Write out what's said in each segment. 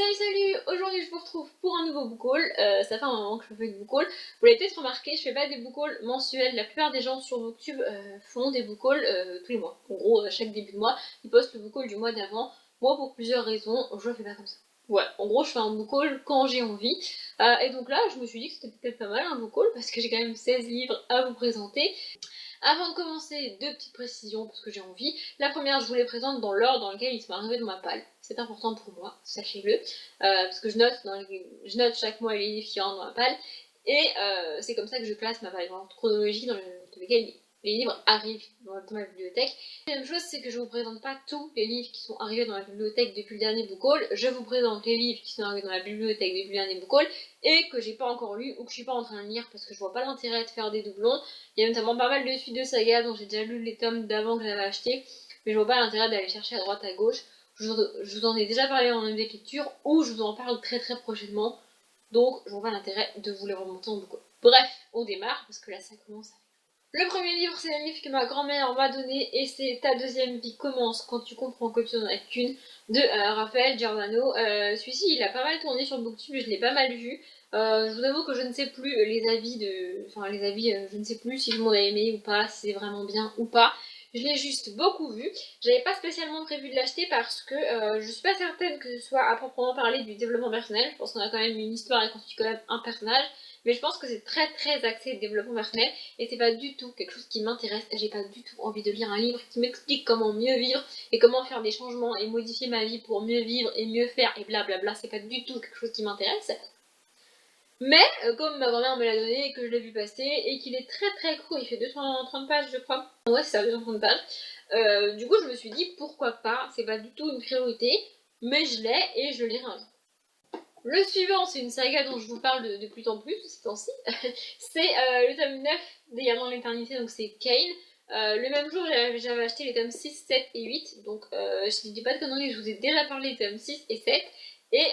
Salut salut, aujourd'hui je vous retrouve pour un nouveau book haul. Ça fait un moment que je fais du book haul. Vous l'avez peut-être remarqué, je fais pas des book hauls mensuels. La plupart des gens sur Booktube font des book hauls tous les mois. En gros, chaque début de mois, ils postent le book haul du mois d'avant. Moi, pour plusieurs raisons, je le fais pas comme ça. Ouais, en gros, je fais un book haul quand j'ai envie. Et donc là, je me suis dit que c'était peut-être pas mal un book haul parce que j'ai quand même 16 livres à vous présenter. Avant de commencer, deux petites précisions parce que j'ai envie. La première, je vous les présente dans l'ordre dans lequel ils sont arrivés dans ma palle. C'est important pour moi, sachez-le, parce que je note chaque mois les livres qui rentrent dans ma palle, et c'est comme ça que je classe ma palle, dans l'ordre chronologique dans lequel les livres arrivent dans ma bibliothèque. La deuxième chose, c'est que je vous présente pas tous les livres qui sont arrivés dans ma bibliothèque depuis le dernier book haul. Je vous présente les livres qui sont arrivés dans ma bibliothèque depuis le dernier book haul et que j'ai pas encore lu ou que je suis pas en train de lire parce que je vois pas l'intérêt de faire des doublons. Il y a notamment pas mal de suites de sagas dont j'ai déjà lu les tomes d'avant que j'avais acheté, mais je vois pas l'intérêt d'aller chercher à droite à gauche. Je vous en ai déjà parlé en une des lectures ou je vous en parle très prochainement, donc je vois pas l'intérêt de vous les remonter en book haul. Bref, on démarre parce que là ça commence à... Le premier livre, c'est un livre que ma grand-mère m'a donné et c'est Ta deuxième vie commence quand tu comprends que tu n'en as qu'une de Raphaël Giordano. Celui-ci, il a pas mal tourné sur Booktube et je l'ai pas mal vu. Je vous avoue que je ne sais plus les avis je ne sais plus si tout le monde a aimé ou pas, si c'est vraiment bien ou pas. Je l'ai juste beaucoup vu. J'avais pas spécialement prévu de l'acheter parce que je suis pas certaine que ce soit à proprement parler du développement personnel. Je pense qu'on a quand même une histoire et qu'on suit quand même un personnage. Mais je pense que c'est très axé développement personnel et c'est pas du tout quelque chose qui m'intéresse. J'ai pas du tout envie de lire un livre qui m'explique comment mieux vivre et comment faire des changements et modifier ma vie pour mieux vivre et mieux faire et blablabla. C'est pas du tout quelque chose qui m'intéresse. Mais comme ma grand-mère me l'a donné et que je l'ai vu passer et qu'il est très court, il fait 230 pages je crois. Ouais, c'est ça, 230 pages. Du coup, je me suis dit pourquoi pas, c'est pas du tout une priorité, mais je l'ai et je le lirai un jour. Le suivant, c'est une saga dont je vous parle de plus en plus ces temps-ci. C'est le tome 9 des Gardiens de l'éternité, donc c'est Kane. Le même jour, j'avais acheté les tomes 6, 7 et 8. Donc je ne dis pas de conneries, je vous ai déjà parlé des tomes 6 et 7. Et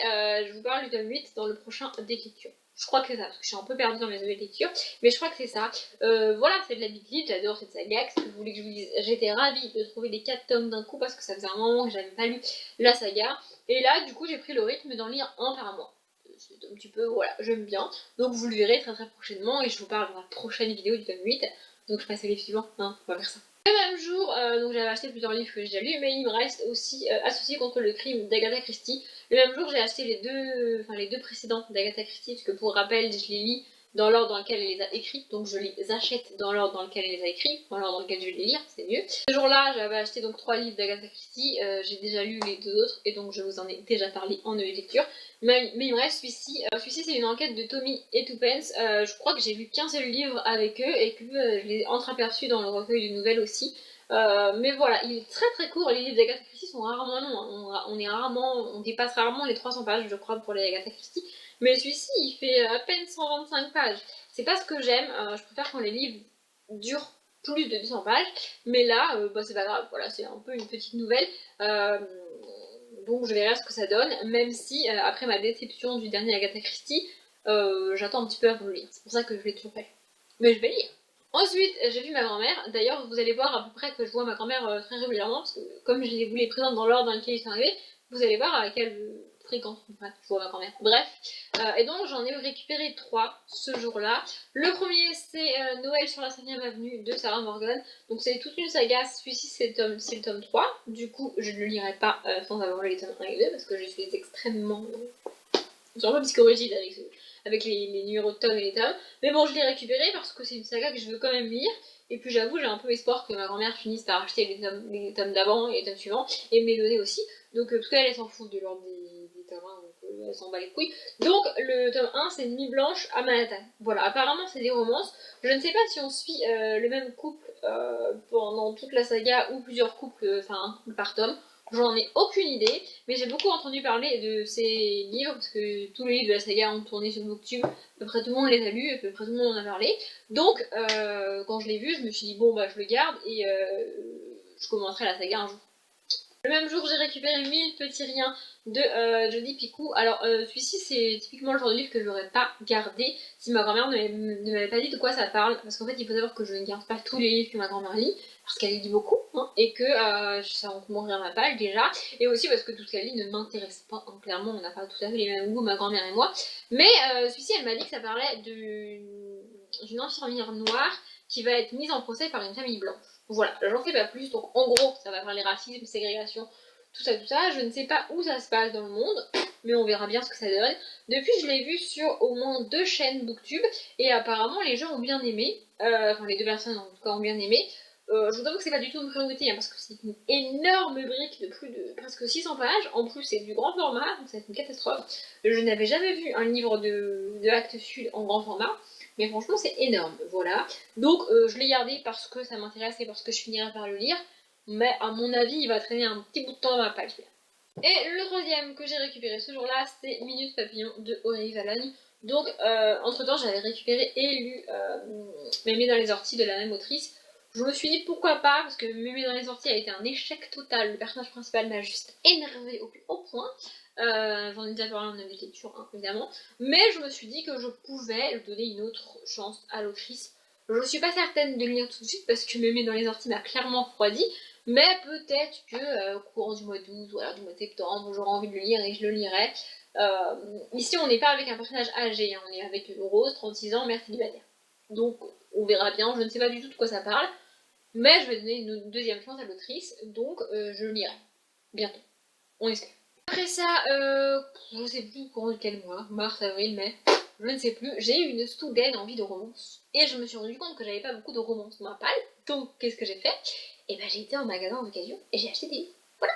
je vous parle du tome 8 dans le prochain Déclecture. Je crois que c'est ça, parce que je suis un peu perdue dans mes nouvelles lectures, mais je crois que c'est ça. Voilà, c'est de la big lead, j'adore cette saga, qu'est-ce que vous voulez que je vous dise. J'étais ravie de trouver les 4 tomes d'un coup, parce que ça faisait un moment que j'avais pas lu la saga. Et là, du coup, j'ai pris le rythme d'en lire un par mois. C'est un petit peu, voilà, j'aime bien. Donc vous le verrez très prochainement, et je vous parle dans la prochaine vidéo du tome 8. Donc je passe à livre suivant, hein, on va faire ça. Le même jour, donc j'avais acheté plusieurs livres que j'ai déjà lus, mais il me reste aussi Associé contre le crime d'Agatha Christie. Le même jour, j'ai acheté les deux précédents d'Agatha Christie, parce que pour rappel, je les lis dans l'ordre dans lequel elle les a écrits, donc je les achète dans l'ordre dans lequel elle les a écrits, dans l'ordre dans lequel je vais les lire, c'est mieux. Ce jour-là, j'avais acheté donc 3 livres d'Agatha Christie, j'ai déjà lu les 2 autres, et donc je vous en ai déjà parlé en nouvelle lecture. Mais il me reste celui-ci. Celui-ci, c'est une enquête de Tommy et Twopence. Je crois que j'ai lu qu'un seul livre avec eux, et que je l'ai entreaperçu dans le recueil de nouvelles aussi. Mais voilà, il est très court. Les livres d'Agatha Christie sont rarement longs, hein. On dépasse rarement les 300 pages, je crois, pour les Agatha Christie. Mais celui-ci, il fait à peine 125 pages. C'est pas ce que j'aime, je préfère quand les livres durent plus de 200 pages. Mais là, c'est pas grave, voilà, c'est un peu une petite nouvelle. Donc je verrai ce que ça donne, même si, après ma déception du dernier Agatha Christie, j'attends un petit peu avant de le lire. C'est pour ça que je l'ai toujours fait. Mais je vais lire. Ensuite, j'ai vu ma grand-mère. D'ailleurs, vous allez voir à peu près que je vois ma grand-mère très régulièrement, parce que comme je vous les présente dans l'ordre dans lequel ils sont arrivés, vous allez voir à quelle fréquence je vois ma grand-mère. Bref, et donc j'en ai récupéré 3 ce jour-là. Le premier, c'est Noël sur la 5ème avenue de Sarah Morgan. Donc c'est toute une saga, celui-ci c'est le tome 3. Du coup, je ne le lirai pas sans avoir lu les tomes 1 et 2, parce que je suis extrêmement... J'ai un peu psychorigide avec les numéros de tomes et les tomes. Mais bon, je l'ai récupéré parce que c'est une saga que je veux quand même lire. Et puis j'avoue, j'ai un peu espoir que ma grand-mère finisse par acheter les tomes d'avant et les tomes suivants et me les donner aussi. Donc en tout cas, elle s'en fout de l'ordre des tomes 1, donc elle s'en bat les couilles. Donc le tome 1, c'est Nuit blanche à Manhattan. Voilà, apparemment c'est des romances. Je ne sais pas si on suit le même couple pendant toute la saga ou plusieurs couples, enfin un couple par tome. J'en ai aucune idée, mais j'ai beaucoup entendu parler de ces livres parce que tous les livres de la saga ont tourné sur Booktube. À peu près tout le monde les a lus, à peu près tout le monde en a parlé. Donc, quand je l'ai vu, je me suis dit bon bah je le garde et je commencerai la saga un jour. Le même jour, j'ai récupéré 1000 petits riens de Jodi Picou. Alors, celui-ci, c'est typiquement le genre de livre que j'aurais pas gardé si ma grand-mère ne m'avait pas dit de quoi ça parle. Parce qu'en fait, il faut savoir que je ne garde pas tous les livres que ma grand-mère lit, parce qu'elle lit beaucoup, hein, et que ça en mourir à ma page déjà. Et aussi parce que tout ce qu'elle lit ne m'intéresse pas. Hein. Clairement, on n'a pas tout à fait les mêmes goûts, ma grand-mère et moi. Mais celui-ci, elle m'a dit que ça parlait d'une infirmière noire qui va être mise en procès par une famille blanche. Voilà, j'en sais pas plus, donc en gros, ça va parler racisme, ségrégation, tout ça, je ne sais pas où ça se passe dans le monde, mais on verra bien ce que ça donne. Depuis, je l'ai vu sur au moins 2 chaînes Booktube, et apparemment, les gens ont bien aimé, enfin les 2 personnes en tout cas ont bien aimé. Je vous avoue que c'est pas du tout une priorité, hein, parce que c'est une énorme brique de plus de presque 600 pages, en plus c'est du grand format, donc c'est une catastrophe. Je n'avais jamais vu un livre de Actes Sud en grand format, mais franchement c'est énorme, voilà. Donc je l'ai gardé parce que ça m'intéresse et parce que je finirai par le lire, mais à mon avis il va traîner un petit bout de temps dans ma page. Et le troisième que j'ai récupéré ce jour-là, c'est Minute Papillon de Aurélie Valogne. Donc entre temps j'avais récupéré et lu Mémé dans les orties de la même autrice. Je me suis dit pourquoi pas, parce que Mémé dans les orties a été un échec total, le personnage principal m'a juste énervé au plus haut point. J'en ai déjà parlé en avis de lecture, hein, évidemment. Mais je me suis dit que je pouvais lui donner une autre chance à l'autrice. Je suis pas certaine de le lire tout de suite parce que Mémé dans les orties m'a clairement refroidi. Mais peut-être que au courant du mois d'août ou alors du mois de septembre, j'aurai envie de le lire et je le lirai. Ici, on n'est pas avec un personnage âgé, hein, on est avec Rose, 36 ans, mère célibataire. Donc, on verra bien, je ne sais pas du tout de quoi ça parle. Mais je vais donner une deuxième chance à l'autrice, donc je le lirai. Bientôt. On espère. Après ça, je sais plus courant de quel mois, mars, avril, mai, je ne sais plus, j'ai eu une soudaine envie de romance. Et je me suis rendu compte que j'avais pas beaucoup de romance dans ma palle, donc qu'est-ce que j'ai fait? Et ben j'ai été en magasin en occasion et j'ai acheté des livres. Voilà.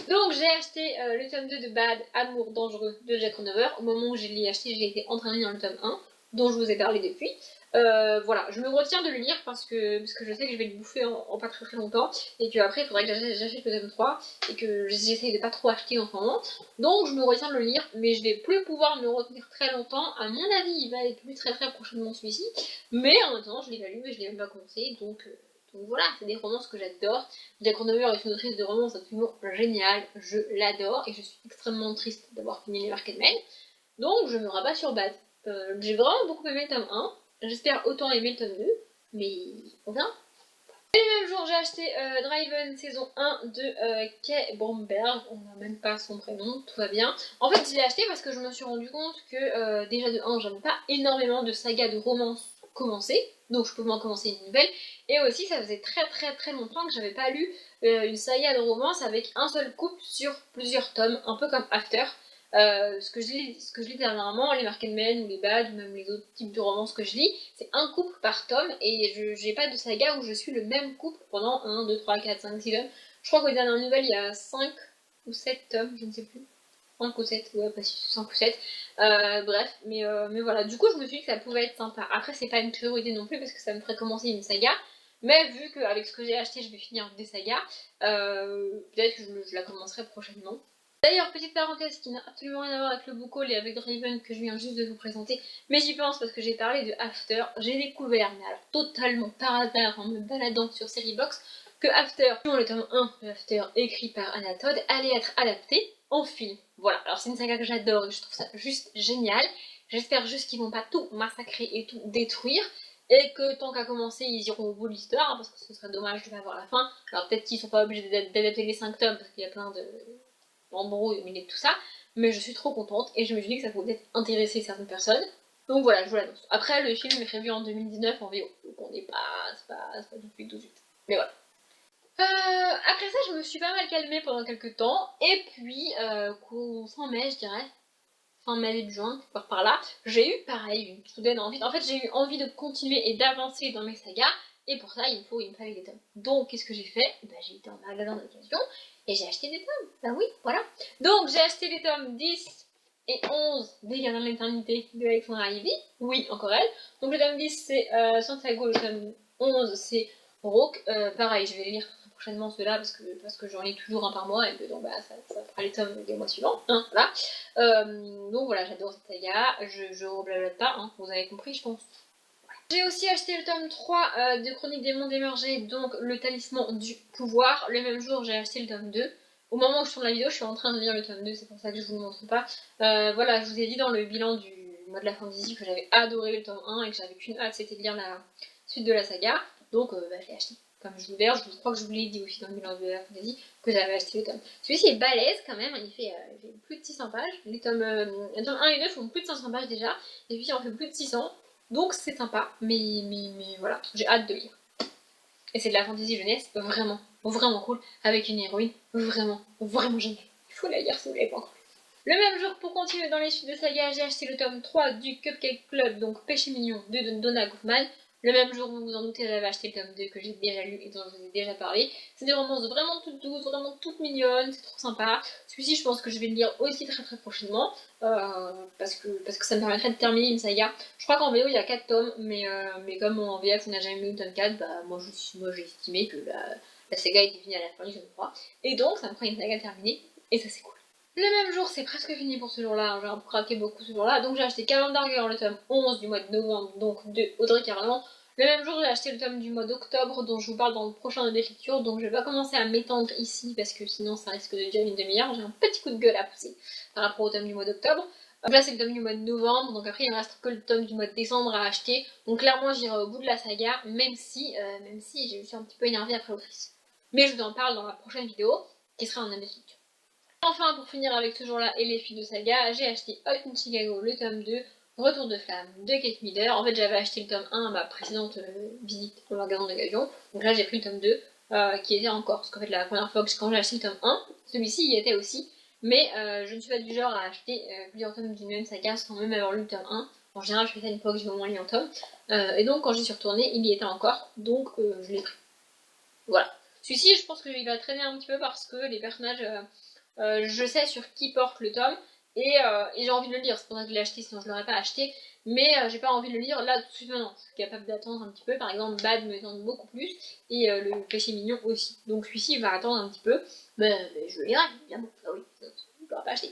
Donc j'ai acheté le tome 2 de Bad, Amour dangereux de Jack Ronover. Au moment où je l'ai acheté, j'ai été entraînée dans le tome 1, dont je vous ai parlé depuis. Voilà, je me retiens de le lire parce que je sais que je vais le bouffer en pas très longtemps et que après il faudrait que j'achète le tome 3 et que j'essaye de pas trop acheter en ce moment. Donc je me retiens de le lire, mais je vais plus pouvoir me retenir très longtemps. À mon avis, il va être lu très prochainement celui-ci. Mais en attendant, je l'ai pas lu et je l'ai même pas commencé, donc voilà, c'est des romances que j'adore. Jack Ronover est une autrice de romance absolument géniale, je l'adore et je suis extrêmement triste d'avoir fini les Marketmen. Donc je me rabats sur Bad. J'ai vraiment beaucoup aimé le tome 1. J'espère autant aimer le tome 2, mais on verra. Et le même jour, j'ai acheté Driven saison 1 de Kay Bromberg. On n'a même pas son prénom, tout va bien. En fait, je l'ai acheté parce que je me suis rendu compte que déjà de 1, j'avais pas énormément de sagas de romance commencées, donc je pouvais en commencer une nouvelle. Et aussi, ça faisait très longtemps que j'avais pas lu une saga de romance avec un seul couple sur plusieurs tomes, un peu comme After. Ce que je lis dernièrement, les Marketmen ou les Bad ou même les autres types de romances que je lis, c'est un couple par tome et j'ai pas de saga où je suis le même couple pendant 1, 2, 3, 4, 5, 6 tomes. Je crois qu'aux dernières nouvelles il y a 5 ou 7 tomes, je ne sais plus. 5 ou 7, ouais, pas 6, 5 ou 7. Bref, mais voilà, du coup je me suis dit que ça pouvait être sympa. Après, c'est pas une priorité non plus parce que ça me ferait commencer une saga. Mais vu qu'avec ce que j'ai acheté, je vais finir des sagas, peut-être que je la commencerai prochainement. D'ailleurs, petite parenthèse qui n'a absolument rien à voir avec le book haul et avec Draven que je viens juste de vous présenter, mais j'y pense parce que j'ai parlé de After. J'ai découvert, mais alors totalement par hasard en me baladant sur Seriebox, que After, le tome 1 de After écrit par Anna Todd, allait être adapté en film. Voilà, alors c'est une saga que j'adore et je trouve ça juste génial. J'espère juste qu'ils vont pas tout massacrer et tout détruire. Et que tant qu'à commencer, ils iront au bout de l'histoire, hein, parce que ce serait dommage de pas voir la fin. Alors peut-être qu'ils sont pas obligés d'adapter les 5 tomes, parce qu'il y a plein d'embrouilles au milieu de tout ça. Mais je suis trop contente, et je me suis dit que ça pouvait peut-être intéresser certaines personnes. Donc voilà, je vous l'annonce. Après, le film est prévu en 2019 en VO, donc on n'est pas... c'est pas tout de suite. Mais voilà. Après ça, je me suis pas mal calmée pendant quelques temps, et puis, fin mai, je dirais, fin mai, début juin, par là, j'ai eu pareil, une soudaine envie. En fait, j'ai eu envie de continuer et d'avancer dans mes sagas, et pour ça, il me fallait des tomes. Donc, qu'est-ce que j'ai fait? Bah, j'ai été en magasin d'occasion, et j'ai acheté des tomes. Bah oui, voilà. Donc, j'ai acheté les tomes 10 et 11 des Gardiens de l'éternité de Alexandra Ivy. Oui, encore elle. Donc, le tome 10, c'est Santiago, le tome 11, c'est Roque. Pareil, je vais les lire prochainement ceux-là parce que j'en lis toujours un par mois et que donc bah ça fera les tomes des mois suivants, hein, voilà. Donc voilà, j'adore cette saga, je reblablate pas, hein, vous avez compris je pense. J'ai aussi acheté le tome 3 de Chroniques des mondes émergés, donc le talisman du pouvoir. Le même jour j'ai acheté le tome 2. Au moment où je tourne la vidéo, je suis en train de lire le tome 2, c'est pour ça que je vous le montre pas. Voilà, je vous ai dit dans le bilan du mois de la fantasy que j'avais adoré le tome 1 et que j'avais qu'une hâte, c'était de lire la suite de la saga. Donc je l'ai acheté. Comme je crois que je vous l'ai dit aussi dans le bilan de la fantasy que j'avais acheté le tome. Celui-ci est balèze quand même, il fait plus de 600 pages. Les tomes 1 et 2 font plus de 500 pages déjà, et puis il en fait plus de 600. Donc c'est sympa, mais voilà, j'ai hâte de lire. Et c'est de la fantasy jeunesse, vraiment cool, avec une héroïne vraiment géniale. Il faut la lire si vous l'avez pas encore. Le même jour, pour continuer dans les suites de saga, j'ai acheté le tome 3 du Cupcake Club, donc Péché Mignon de Donna Goffman. Le même jour, vous vous en doutez, j'avais acheté le tome 2 que j'ai déjà lu et dont je vous ai déjà parlé. C'est des romances vraiment toutes douces, vraiment toutes mignonnes, c'est trop sympa. Celui-ci, je pense que je vais le lire aussi très prochainement, parce que ça me permettrait de terminer une saga. Je crois qu'en VO il y a 4 tomes, mais comme en VF on n'a jamais lu le tome 4, bah moi j'ai estimé que la saga était finie à la fin, je crois. Et donc ça me fera une saga terminée, et ça c'est cool. Le même jour, c'est presque fini pour ce jour-là, j'ai craqué beaucoup ce jour-là, donc j'ai acheté Calendar Girl, le tome 11 du mois de novembre, donc de Audrey Carlan. Le même jour, j'ai acheté le tome du mois d'octobre, dont je vous parle dans le prochain de lecture, donc je vais pas commencer à m'étendre ici, parce que sinon ça risque de durer une demi-heure, j'ai un petit coup de gueule à pousser par rapport au tome du mois d'octobre. Donc là c'est le tome du mois de novembre, donc après il me reste que le tome du mois de décembre à acheter, donc clairement j'irai au bout de la saga, même si je suis un petit peu énervée après l'autrice. Mais je vous en parle dans la prochaine vidéo, qui sera en année de lecture. Enfin, pour finir avec ce jour-là et les filles de saga, j'ai acheté Hot in Chicago, le tome 2, Retour de flamme de Kate Miller. En fait, j'avais acheté le tome 1 à ma précédente visite au magasin de Gavion. Donc là, j'ai pris le tome 2 qui était encore. Parce qu'en fait, la première fois quand j'ai acheté le tome 1, celui-ci y était aussi. Mais je ne suis pas du genre à acheter plusieurs tomes d'une même saga sans même avoir lu le tome 1. En général, je fais ça une fois que j'ai au moins lu un tome. Et donc, quand j'y suis retournée, il y était encore. Donc, je l'ai pris. Voilà. Celui-ci, je pense qu'il va traîner un petit peu parce que les personnages. Je sais sur qui porte le tome et j'ai envie de le lire, c'est pour ça que je l'ai acheté, sinon je l'aurais pas acheté, mais j'ai pas envie de le lire là tout de suite maintenant, je suis capable d'attendre un petit peu, par exemple Bad me tente beaucoup plus et le Péché Mignon aussi, donc celui-ci va attendre un petit peu, mais je le lirai, évidemment, ah oui, je l'aurais pas acheté.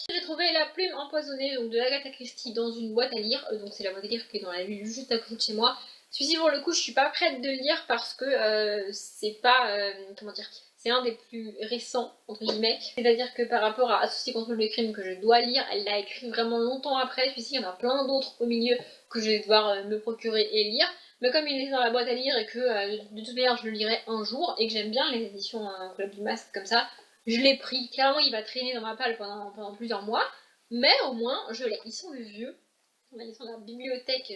J'ai trouvé La Plume Empoisonnée donc de Agatha Christie dans une boîte à lire, donc c'est la boîte à lire qui est dans la ville juste à côté de chez moi. Celui-ci pour le coup je suis pas prête de le lire parce que c'est pas, comment dire, c'est un des plus récents, entre guillemets. C'est-à-dire que par rapport à Associé contre le crime que je dois lire, elle l'a écrit vraiment longtemps après. Celui-ci, il y en a plein d'autres au milieu que je vais devoir me procurer et lire. Mais comme il est dans la boîte à lire et que de toute manière je le lirai un jour et que j'aime bien les éditions Club du Masque comme ça, je l'ai pris. Clairement, il va traîner dans ma palle pendant plusieurs mois. Mais au moins, je l'ai. Ils sont vieux. Ils sont dans la bibliothèque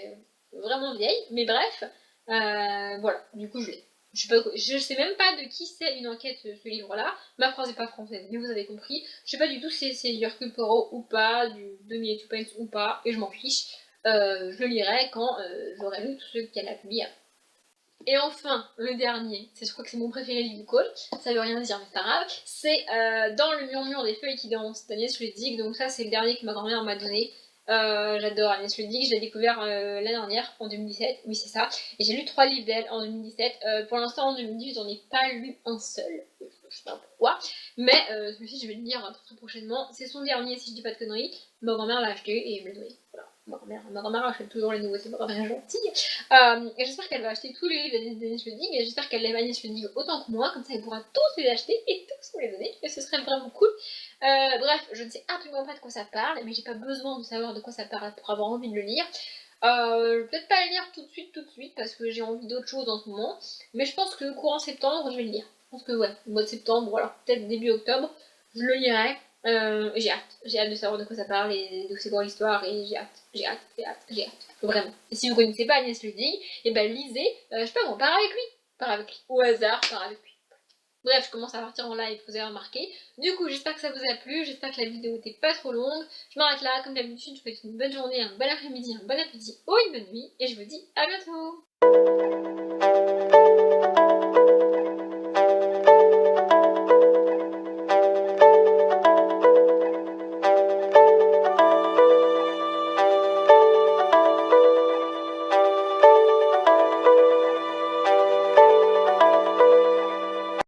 vraiment vieille. Mais bref, voilà. Du coup, je l'ai. Je sais même pas de qui c'est Une enquête, ce livre-là. Ma phrase n'est pas française, mais vous avez compris. Je sais pas du tout si c'est du Hercule Poirot ou pas, du Demi et Tuppence ou pas, et je m'en fiche. Je le lirai quand j'aurai lu tout ce qu'elle a publié. Et enfin, le dernier, je crois que c'est mon préféré du Book Haul, ça veut rien dire mais c'est pas grave, c'est Dans le murmure des feuilles qui dansent d'Agnès Ludig, donc ça c'est le dernier que ma grand-mère m'a donné. J'adore Agnès Ludig, je l'ai découvert l'année dernière, en 2017, oui c'est ça, et j'ai lu 3 livres d'elle en 2017, pour l'instant en 2018 j'en ai pas lu un seul, je sais pas pourquoi, mais celui-ci je vais le lire très prochainement, c'est son dernier si je dis pas de conneries, ma grand-mère l'a acheté et elle me l'a donné, voilà. Ma grand-mère achète toujours les nouveautés, ma grand-mère est gentille. Et j'espère qu'elle va acheter tous les livres d'Agnès Ludig, et j'espère qu'elle aime Agnès Ludig autant que moi, comme ça elle pourra tous les acheter et tous me les donner, et ce serait vraiment cool. Bref, je ne sais absolument pas de quoi ça parle, mais j'ai pas besoin de savoir de quoi ça parle pour avoir envie de le lire. Peut-être pas le lire tout de suite, parce que j'ai envie d'autre chose en ce moment, mais je pense que courant septembre, je vais le lire. Je pense que ouais, au mois de septembre, ou alors peut-être début octobre, je le lirai. J'ai hâte de savoir de quoi ça parle et de c'est quoi l'histoire, et j'ai hâte, vraiment. Et si vous connaissez pas Agnès Ludig, et ben lisez, je sais pas, on part avec lui, au hasard, part avec lui. Bref, je commence à partir en live, vous avez remarqué. Du coup, j'espère que ça vous a plu, j'espère que la vidéo n'était pas trop longue. Je m'arrête là, comme d'habitude, je vous souhaite une bonne journée, un bon après-midi, un bon appétit ou une bonne nuit, et je vous dis à bientôt.